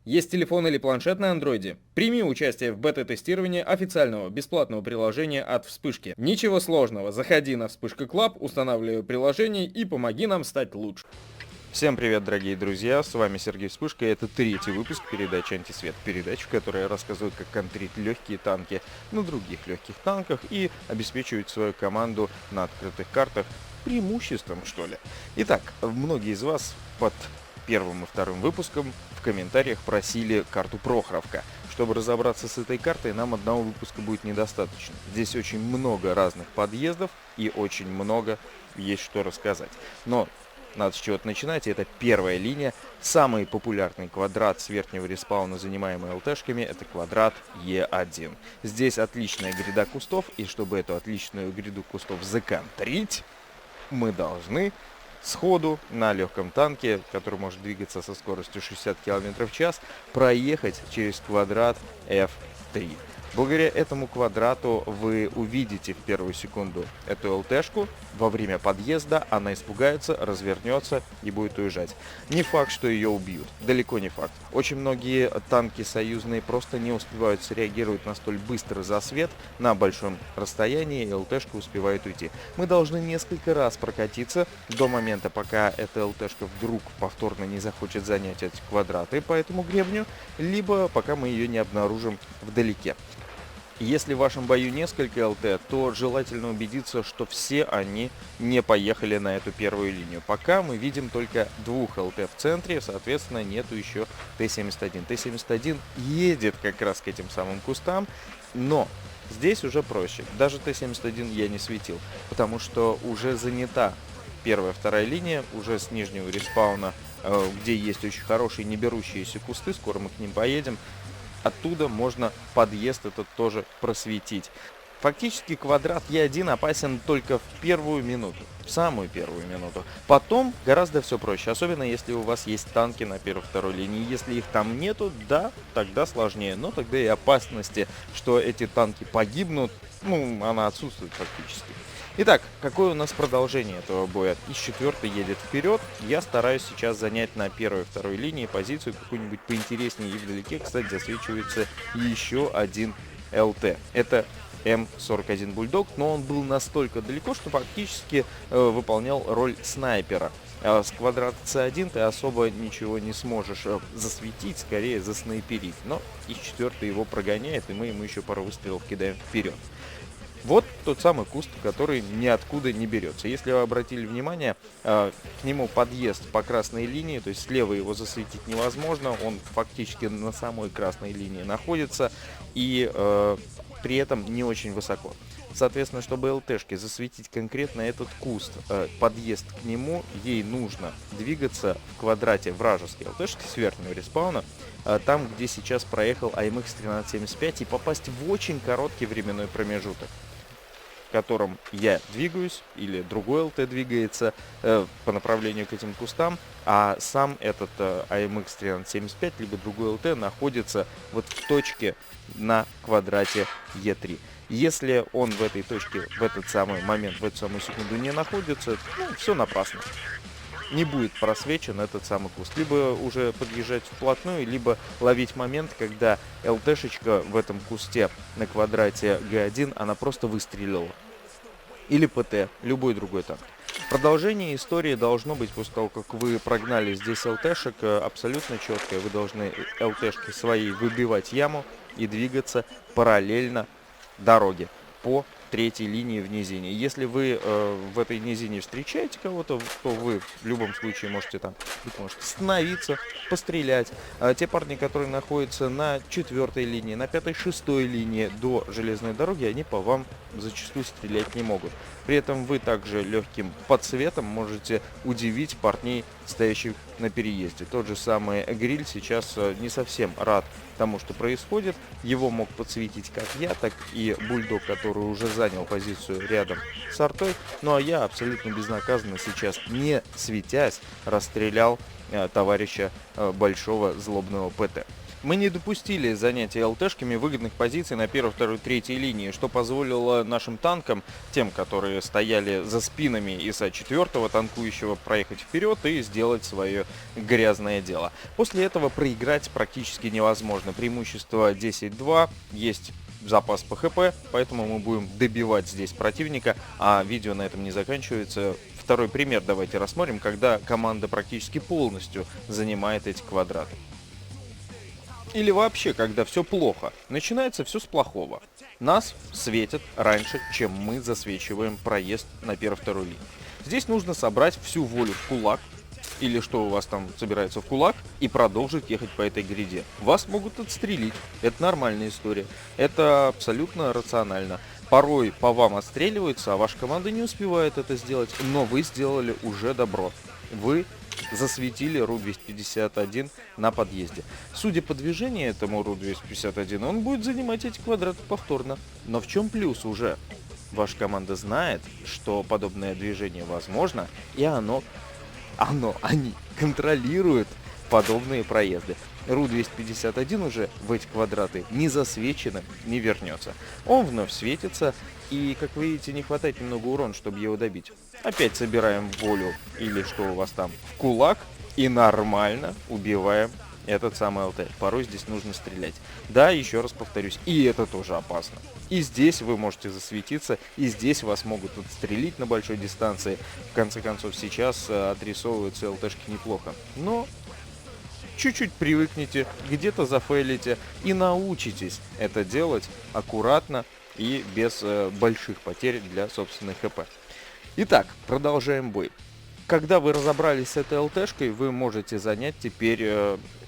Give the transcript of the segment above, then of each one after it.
Есть телефон или планшет на андроиде? Прими участие в бета-тестировании официального бесплатного приложения от Вспышки. Ничего сложного, заходи на Вспышка Клаб, устанавливай приложение и помоги нам стать лучше. Всем привет, дорогие друзья, с вами Сергей Вспышка, и это третий выпуск передачи «Антисвет». Передача, которая рассказывает, как контрить легкие танки на других легких танках и обеспечивает свою команду на открытых картах преимуществом, что ли. Итак, многие из вас под первым и вторым выпуском в комментариях просили карту Прохоровка. Чтобы разобраться с этой картой, нам одного выпуска будет недостаточно. Здесь очень много разных подъездов и очень много есть что рассказать. Но надо с чего-то начинать, и это первая линия. Самый популярный квадрат с верхнего респауна, занимаемый ЛТшками, это квадрат Е1. Здесь отличная гряда кустов, и чтобы эту отличную гряду кустов законтрить, мы должны сходу на легком танке, который может двигаться со скоростью 60 км в час, проехать через квадрат F3. Благодаря этому квадрату вы увидите в первую секунду эту ЛТшку. Во время подъезда она испугается, развернется и будет уезжать. Не факт, что ее убьют. Далеко не факт. Очень многие танки союзные просто не успевают среагировать на столь быстрый засвет на большом расстоянии, и ЛТшка успевает уйти. Мы должны несколько раз прокатиться до момента, пока эта ЛТшка вдруг повторно не захочет занять эти квадраты по этому гребню, либо пока мы ее не обнаружим вдалеке. Если в вашем бою несколько ЛТ, то желательно убедиться, что все они не поехали на эту первую линию. Пока мы видим только двух ЛТ в центре, соответственно, нету еще Т-71. Т-71 едет как раз к этим самым кустам, но здесь уже проще. Даже Т-71 я не светил, потому что уже занята первая, вторая линия, уже с нижнего респауна, где есть очень хорошие не берущиеся кусты, скоро мы к ним поедем. Оттуда можно подъезд этот тоже просветить. Фактически квадрат Е1 опасен только в первую минуту, в самую первую минуту. Потом гораздо все проще, особенно если у вас есть танки на первой-второй линии. Если их там нету, да, тогда сложнее, но тогда и опасности, что эти танки погибнут, она отсутствует фактически. Итак, какое у нас продолжение этого боя? Из четвертой едет вперед. Я стараюсь сейчас занять на первой и второй линии позицию какую-нибудь поинтереснее, и вдалеке, кстати, засвечивается еще один ЛТ. Это М41 Бульдог, но он был настолько далеко, что фактически выполнял роль снайпера. С квадрата С1 ты особо ничего не сможешь засветить, скорее заснайперить. Но из четвертой его прогоняет, и мы ему еще пару выстрелов кидаем вперед. Вот тот самый куст, который ниоткуда не берется. Если вы обратили внимание, к нему подъезд по красной линии, то есть слева его засветить невозможно, он фактически на самой красной линии находится и при этом не очень высоко. Соответственно, чтобы ЛТшке засветить конкретно этот куст, подъезд к нему, ей нужно двигаться в квадрате вражеской ЛТшки с верхнего респауна, там, где сейчас проехал АМХ-1375, и попасть в очень короткий временной промежуток, в котором я двигаюсь или другой ЛТ двигается по направлению к этим кустам, а сам этот АМХ-1375 либо другой ЛТ находится вот в точке на квадрате Е3. Если он в этой точке, в этот самый момент, в эту самую секунду не находится, все напрасно. Не будет просвечен этот самый куст. Либо уже подъезжать вплотную, либо ловить момент, когда ЛТшечка в этом кусте на квадрате Г1, она просто выстрелила. Или ПТ, любой другой танк. Продолжение истории должно быть, после того, как вы прогнали здесь ЛТшек, абсолютно четкое. Вы должны ЛТшки своей выбивать яму и двигаться параллельно дороге по третьей линии в низине. Если вы в этой низине встречаете кого-то, то вы в любом случае можете остановиться, пострелять. Те парни, которые находятся на четвертой линии, на пятой, шестой линии до железной дороги, они по вам зачастую стрелять не могут. При этом вы также легким подсветом можете удивить парней, стоящих на переезде. Тот же самый Гриль сейчас не совсем рад тому, что происходит. Его мог подсветить как я, так и Бульдог, который уже занял позицию рядом с артой. Ну а я абсолютно безнаказанно сейчас, не светясь, расстрелял товарища большого злобного ПТ. Мы не допустили занятия ЛТшками выгодных позиций на первой, второй, третьей линии, что позволило нашим танкам, тем, которые стояли за спинами ИСа-4 танкующего, проехать вперед и сделать свое грязное дело. После этого проиграть практически невозможно. Преимущество 10-2, есть запас ПХП, поэтому мы будем добивать здесь противника, а видео на этом не заканчивается. Второй пример давайте рассмотрим, когда команда практически полностью занимает эти квадраты. Или вообще, когда все плохо. Начинается все с плохого. Нас светят раньше, чем мы засвечиваем проезд на первую-вторую линию. Здесь нужно собрать всю волю в кулак, или что у вас там собирается в кулак, и продолжить ехать по этой гряде. Вас могут отстрелить. Это нормальная история. Это абсолютно рационально. Порой по вам отстреливаются, а ваша команда не успевает это сделать. Но вы сделали уже добро. Вы засветили Ру-251 на подъезде. Судя по движению этому Ру-251, он будет занимать эти квадраты повторно. Но в чем плюс уже? Ваша команда знает, что подобное движение возможно, и они контролируют подобные проезды. Ру-251 уже в эти квадраты не засвеченным не вернется. Он вновь светится, и, как вы видите, не хватает немного урона, чтобы его добить. Опять собираем волю, или что у вас там, в кулак, и нормально убиваем этот самый ЛТ. Порой здесь нужно стрелять. Да, еще раз повторюсь, и это тоже опасно. И здесь вы можете засветиться, и здесь вас могут отстрелить на большой дистанции. В конце концов, сейчас отрисовываются ЛТшки неплохо. Но чуть-чуть привыкните, где-то зафейлите и научитесь это делать аккуратно и без больших потерь для собственной ХП. Итак, продолжаем бой. Когда вы разобрались с этой ЛТшкой, вы можете занять теперь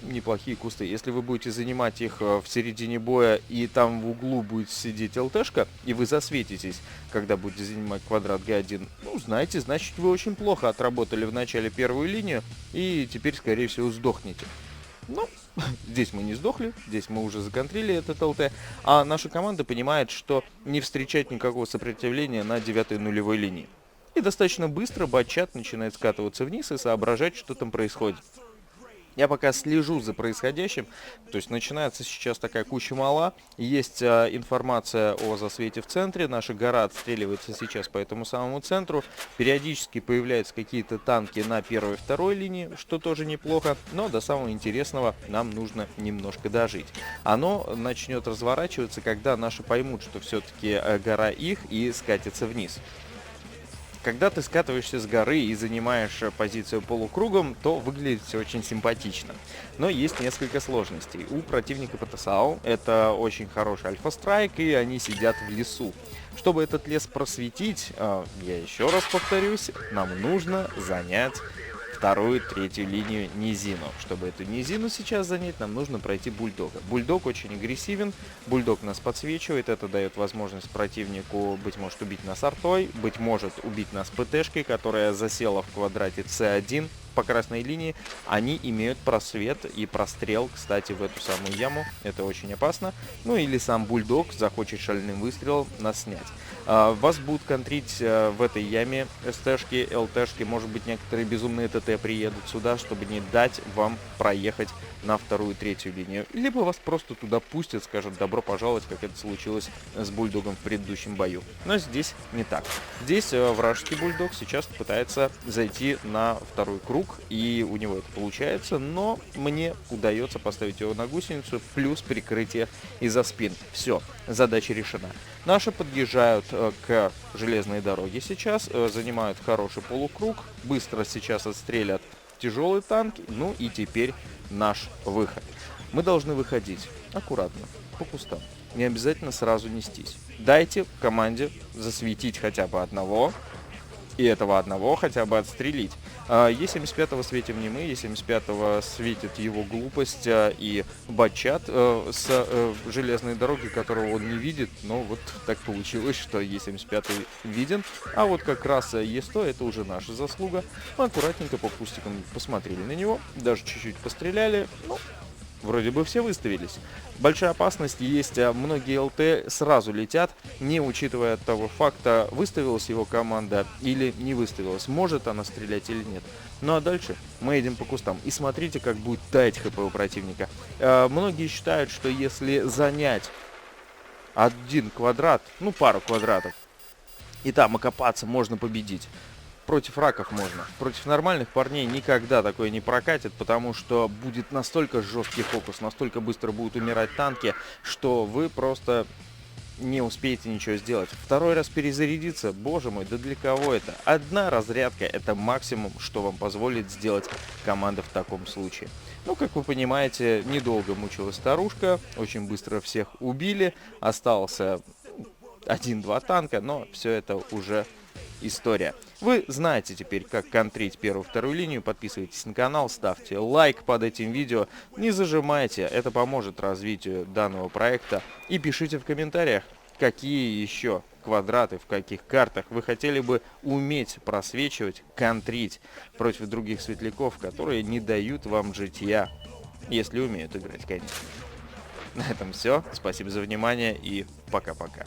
неплохие кусты. Если вы будете занимать их в середине боя, и там в углу будет сидеть ЛТшка, и вы засветитесь, когда будете занимать квадрат Г1, ну, знаете, значит, вы очень плохо отработали в начале первую линию, и теперь, скорее всего, сдохнете. Ну, здесь мы не сдохли, здесь мы уже законтрили этот ЛТ, а наша команда понимает, что не встречать никакого сопротивления на 9-й нулевой линии. И достаточно быстро батчат начинает скатываться вниз и соображать, что там происходит. Я пока слежу за происходящим, то есть начинается сейчас такая куча мала, есть информация о засвете в центре, наша гора отстреливается сейчас по этому самому центру, периодически появляются какие-то танки на первой и второй линии, что тоже неплохо, но до самого интересного нам нужно немножко дожить. Оно начнет разворачиваться, когда наши поймут, что все-таки гора их, и скатится вниз. Когда ты скатываешься с горы и занимаешь позицию полукругом, то выглядит все очень симпатично. Но есть несколько сложностей. У противника ПТСАУ это очень хороший альфа-страйк, и они сидят в лесу. Чтобы этот лес просветить, я еще раз повторюсь, нам нужно занять вторую, третью линию низину. Чтобы эту низину сейчас занять, нам нужно пройти бульдога. Бульдог очень агрессивен, бульдог нас подсвечивает, это дает возможность противнику, быть может, убить нас артой, быть может, убить нас ПТшкой, которая засела в квадрате С1 по красной линии. Они имеют просвет и прострел, кстати, в эту самую яму, это очень опасно. Ну или сам бульдог захочет шальным выстрелом нас снять. Вас будут контрить в этой яме СТшки, ЛТшки, может быть, некоторые безумные ТТ приедут сюда, чтобы не дать вам проехать на вторую, третью линию. Либо вас просто туда пустят, скажут добро пожаловать, как это случилось с бульдогом в предыдущем бою. Но здесь не так. Здесь вражеский бульдог сейчас пытается зайти на второй круг, и у него это получается, но мне удается поставить его на гусеницу, плюс прикрытие из-за спин. Все, задача решена. Наши подъезжают к железной дороге сейчас, занимают хороший полукруг, быстро сейчас отстрелят тяжелые танки, ну и теперь наш выход. Мы должны выходить аккуратно, по кустам, не обязательно сразу нестись. Дайте команде засветить хотя бы одного, и этого одного хотя бы отстрелить. Е75 светим не мы, Е75 светит его глупость и батчат с железной дороги, которого он не видит, но вот так получилось, что Е75 виден, а вот как раз Е100 это уже наша заслуга. Мы аккуратненько по кустикам посмотрели на него, даже чуть-чуть постреляли, ну, Вроде бы все выставились. Большая опасность есть, многие ЛТ сразу летят, не учитывая того факта, выставилась его команда или не выставилась, может она стрелять или нет. Ну а дальше мы едем по кустам и смотрите, как будет таять хп у противника. Многие считают, что если занять один квадрат, ну пару квадратов, и там окопаться, можно победить. Против раков можно. Против нормальных парней никогда такое не прокатит, потому что будет настолько жесткий фокус, настолько быстро будут умирать танки, что вы просто не успеете ничего сделать. Второй раз перезарядиться, боже мой, да для кого это? Одна разрядка — это максимум, что вам позволит сделать команда в таком случае. Ну, как вы понимаете, недолго мучилась старушка, очень быстро всех убили, остался 1-2 танка, но все это уже история. Вы знаете теперь, как контрить первую-вторую линию. Подписывайтесь на канал, ставьте лайк под этим видео. Не зажимайте, это поможет развитию данного проекта. И пишите в комментариях, какие еще квадраты, в каких картах вы хотели бы уметь просвечивать, контрить против других светляков, которые не дают вам житья. Если умеют играть, конечно. На этом все. Спасибо за внимание и пока-пока.